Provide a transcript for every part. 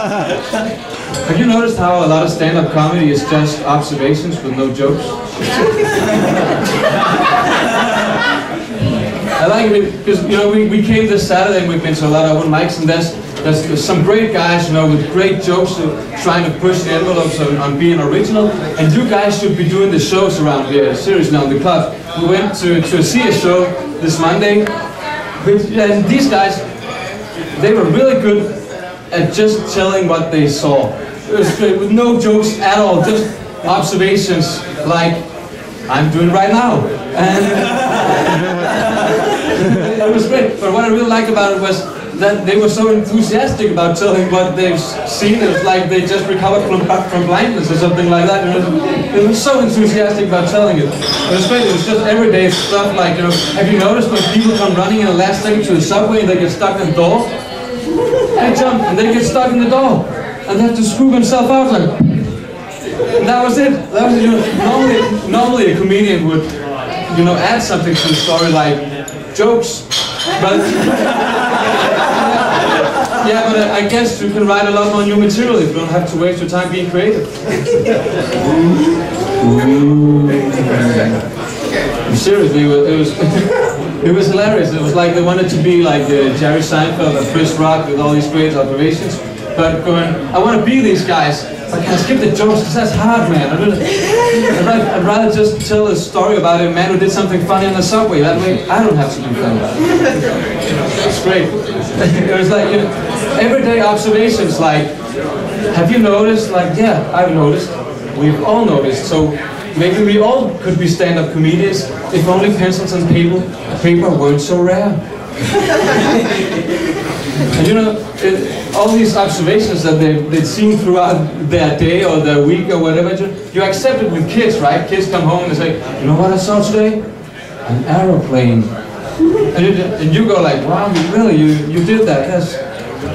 Have you noticed how a lot of stand-up comedy is just observations with no jokes? I like it because, you know, we came this Saturday and we've been to a lot of open mics, and there's some great guys, you know, with great jokes trying to push the envelopes on being original, and you guys should be doing the shows around here, seriously, on the club. We went to see a show this Monday, and these guys, they were really good at just telling what they saw. It was great, with no jokes at all, just observations like I'm doing right now. And it was great, but what I really liked about it was that they were so enthusiastic about telling what they've seen. It was like they just recovered from blindness or something like that. It was so enthusiastic about telling it. It was great. It was just everyday stuff like, you know, have you noticed when people come running in the last second to the subway and they get stuck in the door? They jump and they get stuck in the door and they have to scoop themselves out like. And that was it. That was, you know, normally a comedian would, you know, add something to the story like jokes, but yeah, but I guess you can write a lot more new material if you don't have to waste your time being creative. Seriously, it was hilarious. It was like they wanted to be like Jerry Seinfeld and Chris Rock with all these great observations, but going, I want to be these guys. But can I skip the jokes? Because that's hard, man. I'd rather just tell a story about a man who did something funny on the subway. That way, I don't have to do funny. It's great. It was like, you know, everyday observations like, have you noticed? Like, yeah, I've noticed. We've all noticed. So maybe we all could be stand-up comedians if only pencils and paper weren't so rare. And you know, all these observations that they'd seen throughout their day or their week or whatever, you accept it with kids, right? Kids come home and say, you know what I saw today? An aeroplane. And you go like, wow, really, you did that?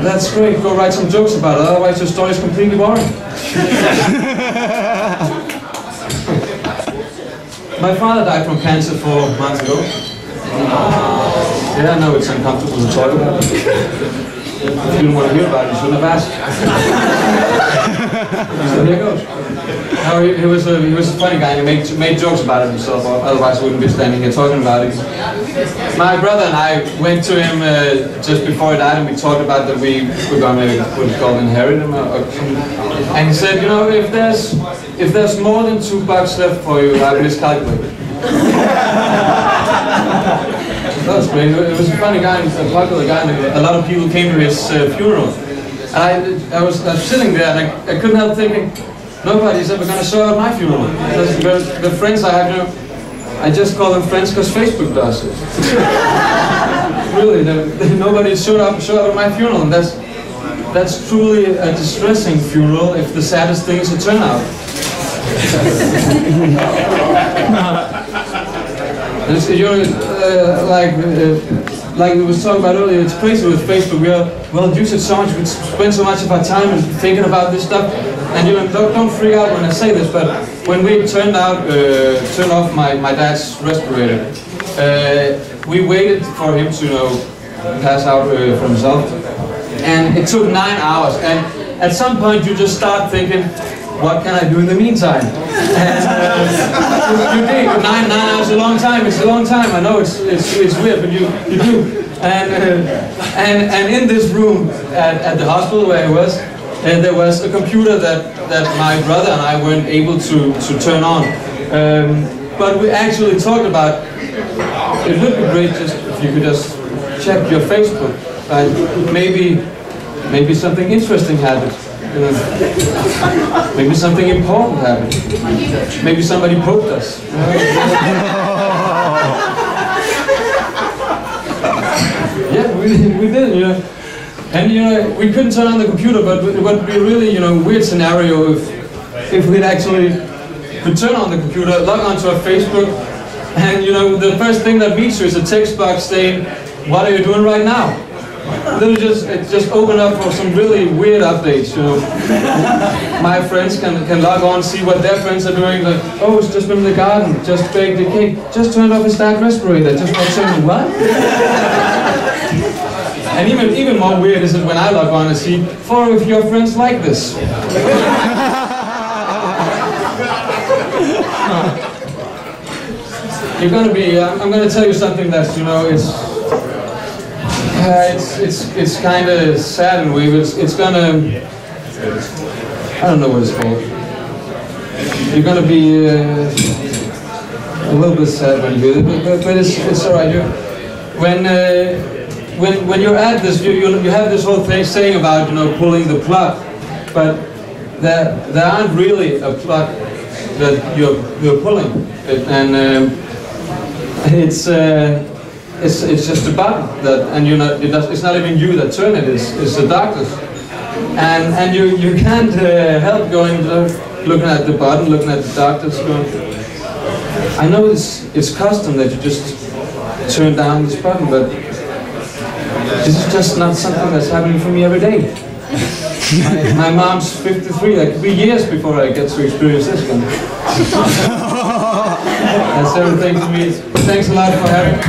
That's great. Go write some jokes about it, otherwise your story's completely boring. My father died from cancer 4 months ago. Yeah, I know it's uncomfortable to talk about. If you didn't want to hear about it, you shouldn't have asked. So here goes. No, he was a funny guy, and he made jokes about it himself, otherwise I wouldn't be standing here talking about it. My brother and I went to him just before he died, and we talked about that we were going to, what it's called, inherit him. And he said, you know, if there's more than $2 left for you, I've miscalculated. That was great. It was a funny guy, a popular guy, and a lot of people came to his funeral. And I was sitting there, and I couldn't help thinking, nobody's ever going to show up at my funeral. The friends I have, you know, I just call them friends because Facebook does it. Really, nobody showed up at my funeral, and that's truly a distressing funeral if the saddest thing is a turnout. Like we was talking about earlier, it's crazy with Facebook. We'll use it so much, we spend so much of our time thinking about this stuff. And you know, don't freak out when I say this, but when we turned off my dad's respirator, we waited for him to, you know, pass out from himself, and it took 9 hours. And at some point, you just start thinking, what can I do in the meantime? And you think 9 hours is a long time. It's a long time. I know it's weird, but you do. And in this room at the hospital where I was, there was a computer that my brother and I weren't able to turn on. But we actually talked about it would be great just if you could just check your Facebook. Maybe something interesting happened. Maybe something important happened. Maybe somebody poked us. Yeah, we did, you know. And you know, we couldn't turn on the computer, but it would be really, you know, weird scenario if we'd actually could turn on the computer, log onto our Facebook, and you know, the first thing that meets you is a text box saying, "What are you doing right now?" Then it just opened up for some really weird updates, you know. My friends can log on, see what their friends are doing, like, oh, it's just been in the garden, just baked a cake, just turned off his dad's respirator, just not saying what? And even more weird is it when I log on and see 4 of your friends like this. You're gonna be. I'm gonna tell you something that's, you know, it's kind of sad in a way, but it's gonna. I don't know what it's called. You're gonna be a little bit sad when you do it, but it's alright. When you're at this, you have this whole thing saying about, you know, pulling the plug, but there aren't really a plug that you're pulling, and it's just a button that, and it's not even you that turn it. It's the doctors, and you can't help going looking at the button, looking at the doctors, going. I know it's custom that you just turn down this button, but this is just not something that's happening for me every day. My mom's 53, that could be years before I get to experience this one. That's everything to me. Thanks a lot for having me.